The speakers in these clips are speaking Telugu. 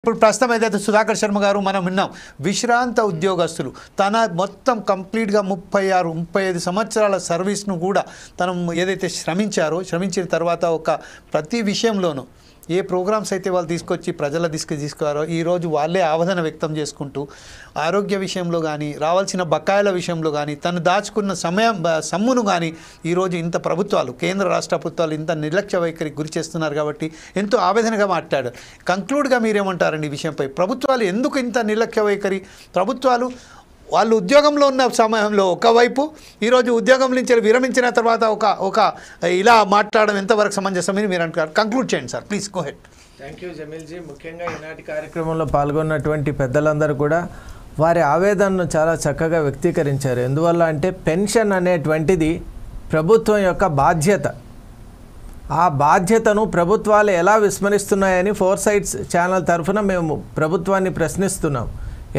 ఇప్పుడు ప్రస్తుతం ఏదైతే సుధాకర్ శర్మ గారు మనం విన్నాం విశ్రాంత ఉద్యోగస్తులు తన మొత్తం కంప్లీట్గా 36-35 సంవత్సరాల సర్వీస్ను కూడా తను ఏదైతే శ్రమించిన తర్వాత ఒక ప్రతి విషయంలోనూ ఏ ప్రోగ్రామ్స్ అయితే వాళ్ళు తీసుకొచ్చి ప్రజల తీసుకురారో ఈరోజు వాళ్ళే ఆవేదన వ్యక్తం చేసుకుంటూ ఆరోగ్య విషయంలో కానీ రావాల్సిన బకాయిల విషయంలో కానీ తను దాచుకున్న సమ్మును కానీ ఈరోజు ఇంత ప్రభుత్వాలు కేంద్ర రాష్ట్ర ప్రభుత్వాలు ఇంత నిర్లక్ష్య వైఖరికి గురి చేస్తున్నారు కాబట్టి ఎంతో ఆవేదనగా మాట్లాడారు. కంక్లూడ్గా మీరేమంటారండి ఈ విషయంపై? ప్రభుత్వాలు ఎందుకు ఇంత నిర్లక్ష్య వైఖరి? ప్రభుత్వాలు వాళ్ళు ఉద్యోగంలో ఉన్న సమయంలో ఒకవైపు ఈరోజు ఉద్యోగం నుంచి విరమించిన తర్వాత ఒక ఇలా మాట్లాడడం ఎంతవరకు సమంజసమని మీరు అంటారు? కంక్లూడ్ చేయండి sir, please go ahead. Thank you Jameel ji. ముఖ్యంగా ఈనాటి కార్యక్రమంలో పాల్గొన్నటువంటి పెద్దలందరూ కూడా వారి ఆవేదనను చాలా చక్కగా వ్యక్తీకరించారు. ఎందువల్ల అంటే పెన్షన్ అనేటువంటిది ప్రభుత్వం యొక్క బాధ్యత. ఆ బాధ్యతను ప్రభుత్వాలు ఎలా విస్మరిస్తున్నాయని ఫోర్ సైడ్స్ ఛానల్ తరఫున మేము ప్రభుత్వాన్ని ప్రశ్నిస్తున్నాం.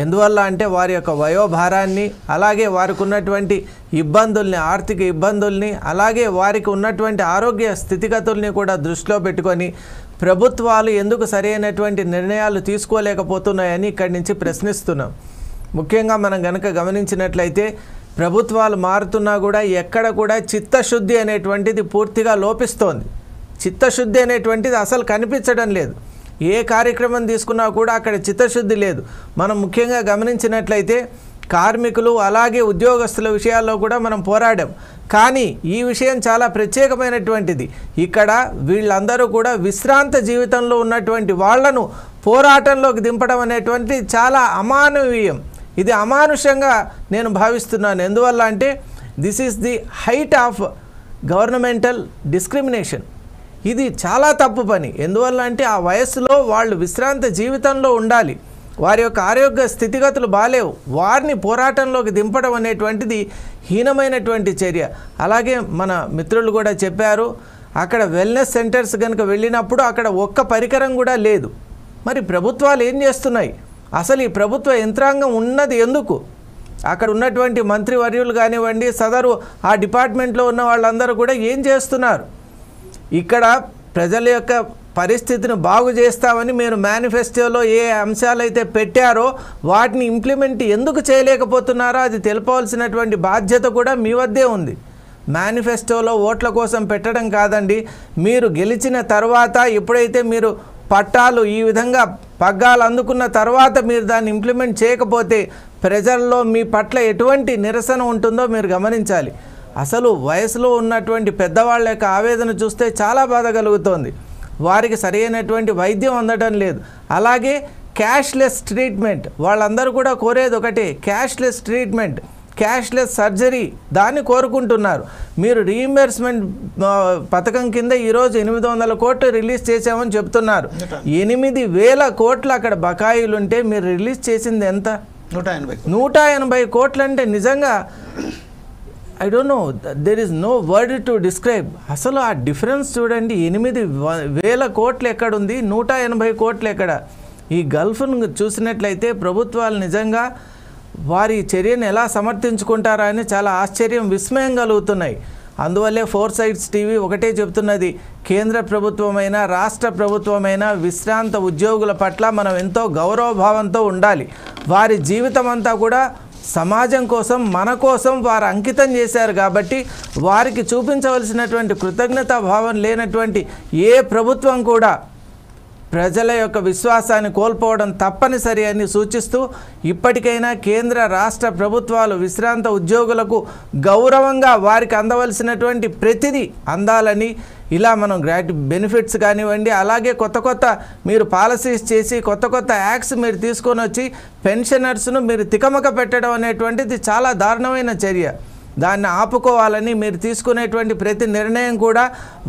ఎందువల్ల అంటే వారి యొక్క వయోభారాన్ని, అలాగే వారికి ఉన్నటువంటి ఇబ్బందుల్ని, ఆర్థిక ఇబ్బందుల్ని, అలాగే వారికి ఉన్నటువంటి ఆరోగ్య స్థితిగతుల్ని కూడా దృష్టిలో పెట్టుకొని ప్రభుత్వాలు ఎందుకు సరైనటువంటి నిర్ణయాలు తీసుకోలేకపోతున్నాయని ఇక్కడి నుంచి ప్రశ్నిస్తున్నాం. ముఖ్యంగా మనం గనక గమనించినట్లయితే ప్రభుత్వాలు మారుతున్నా కూడా ఎక్కడ కూడా చిత్తశుద్ధి అనేటువంటిది పూర్తిగా లోపిస్తోంది. చిత్తశుద్ధి అనేటువంటిది అసలు కనిపించడం లేదు. ఏ కార్యక్రమం తీసుకున్నా కూడా అక్కడ చిత్తశుద్ధి లేదు. మనం ముఖ్యంగా గమనించినట్లయితే కార్మికులు అలాగే ఉద్యోగస్తుల విషయాల్లో కూడా మనం పోరాడాం. కానీ ఈ విషయం చాలా ప్రత్యేకమైనటువంటిది. ఇక్కడ వీళ్ళందరూ కూడా విశ్రాంత జీవితంలో ఉన్నటువంటి వాళ్లను పోరాటంలోకి దింపడం అనేటువంటిది చాలా అమానవీయం. ఇది అమానుషంగా నేను భావిస్తున్నాను. ఎందువల్ల అంటే this is the height of governmental discrimination. ఇది చాలా తప్పు పని. ఎందువల్ల అంటే ఆ వయస్సులో వాళ్ళు విశ్రాంత జీవితంలో ఉండాలి. వారి యొక్క ఆరోగ్య స్థితిగతులు బాలేవు. వారిని పోరాటంలోకి దింపడం అనేటువంటిది హీనమైనటువంటి చర్య. అలాగే మన మిత్రులు కూడా చెప్పారు, అక్కడ వెల్నెస్ సెంటర్స్ కనుక వెళ్ళినప్పుడు అక్కడ ఒక్క పరికరం కూడా లేదు. మరి ప్రభుత్వాలు ఏం చేస్తున్నాయి? అసలు ఈ ప్రభుత్వ యంత్రాంగం ఉన్నది ఎందుకు? అక్కడ ఉన్నటువంటి మంత్రివర్యులు కానివ్వండి, సదరు ఆ డిపార్ట్మెంట్లో ఉన్న వాళ్ళందరూ కూడా ఏం చేస్తున్నారు? ఇక్కడ ప్రజల యొక్క పరిస్థితిని బాగు చేస్తామని మీరు మేనిఫెస్టోలో ఏ అంశాలు అయితే పెట్టారో వాటిని ఇంప్లిమెంట్ ఎందుకు చేయలేకపోతున్నారో అది తెలపవలసినటువంటి బాధ్యత కూడా మీ వద్దే ఉంది. మేనిఫెస్టోలో ఓట్ల కోసం పెట్టడం కాదండి. మీరు గెలిచిన తర్వాత ఎప్పుడైతే మీరు పట్టాలు ఈ విధంగా పగ్గాలు అందుకున్న తర్వాత మీరు దాన్ని ఇంప్లిమెంట్ చేయకపోతే ప్రజల్లో మీ పట్ల ఎటువంటి నిరసన ఉంటుందో మీరు గమనించాలి. అసలు వయసులో ఉన్నటువంటి పెద్దవాళ్ళ యొక్క ఆవేదన చూస్తే చాలా బాధ కలుగుతోంది. వారికి సరైనటువంటి వైద్యం అందడం లేదు. అలాగే క్యాష్లెస్ ట్రీట్మెంట్, వాళ్ళందరూ కూడా కోరేది ఒకటే, క్యాష్లెస్ ట్రీట్మెంట్, క్యాష్లెస్ సర్జరీ, దాన్ని కోరుకుంటున్నారు. మీరు రీయింబర్స్మెంట్ పథకం కింద ఈరోజు 800 కోట్లు రిలీజ్ చేసామని చెప్తున్నారు. 8,000 కోట్లు అక్కడ బకాయిలు ఉంటే మీరు రిలీజ్ చేసింది ఎంత? 180 కోట్లు. అంటే నిజంగా I don't know, there is no word to describe. అసలు ఆ డిఫరెన్స్ చూడండి. 8,000 కోట్లు ఎక్కడుంది, 180 కోట్లు ఎక్కడ? ఈ గల్ఫ్ను చూసినట్లయితే ప్రభుత్వాలు నిజంగా వారి చర్యను ఎలా సమర్థించుకుంటారా అని చాలా ఆశ్చర్యం, విస్మయం కలుగుతున్నాయి. అందువల్లే ఫోర్ సైడ్స్ టీవీ ఒకటే చెప్తున్నది, కేంద్ర ప్రభుత్వమైన రాష్ట్ర ప్రభుత్వమైన విశ్రాంత ఉద్యోగుల పట్ల మనం ఎంతో గౌరవభావంతో ఉండాలి. వారి జీవితం అంతా కూడా సమాజం కోసం, మన కోసం వారు అంకితం చేశారు. కాబట్టి వారికి చూపించవలసినటువంటి కృతజ్ఞతా భావం లేనటువంటి ఏ ప్రభుత్వం కూడా ప్రజల యొక్క విశ్వాసాన్ని కోల్పోవడం తప్పనిసరి అని సూచిస్తూ ఇప్పటికైనా కేంద్ర రాష్ట్ర ప్రభుత్వాలు విశ్రాంత ఉద్యోగులకు గౌరవంగా వారికి అందవలసినటువంటి ప్రతిదీ అందాలని, ఇలా మనం బెనిఫిట్స్ కానివ్వండి, అలాగే కొత్త మీరు పాలసీస్ చేసి కొత్త యాక్ట్స్ మీరు తీసుకొని వచ్చి పెన్షనర్స్ను మీరు తికమక పెట్టడం అనేటువంటిది చాలా దారుణమైన చర్య. దాన్ని ఆపుకోవాలని మీరు తీసుకునేటువంటి ప్రతి నిర్ణయం కూడా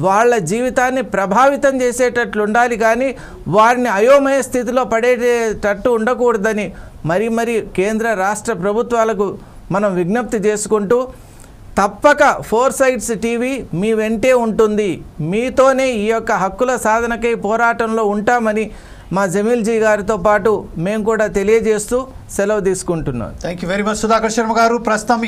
వాళ్ళ జీవితాన్ని ప్రభావితం చేసేటట్లు ఉండాలి, కానీ వారిని అయోమయ స్థితిలో పడేటట్టు ఉండకూడదని మరీ కేంద్ర రాష్ట్ర ప్రభుత్వాలకు మనం విజ్ఞప్తి చేసుకుంటూ, తప్పక ఫోర్ సైడ్స్ టీవీ మీ వెంటే ఉంటుంది. మీతోనే ఈ యొక్క హక్కుల సాధనకై పోరాటంలో ఉంటామని మా జమీల్ జీ గారితో పాటు మేము కూడా తెలియజేస్తూ సెలవు తీసుకుంటున్నాం. Thank you very much Sudhakar Sharma గారు. ప్రస్తుతం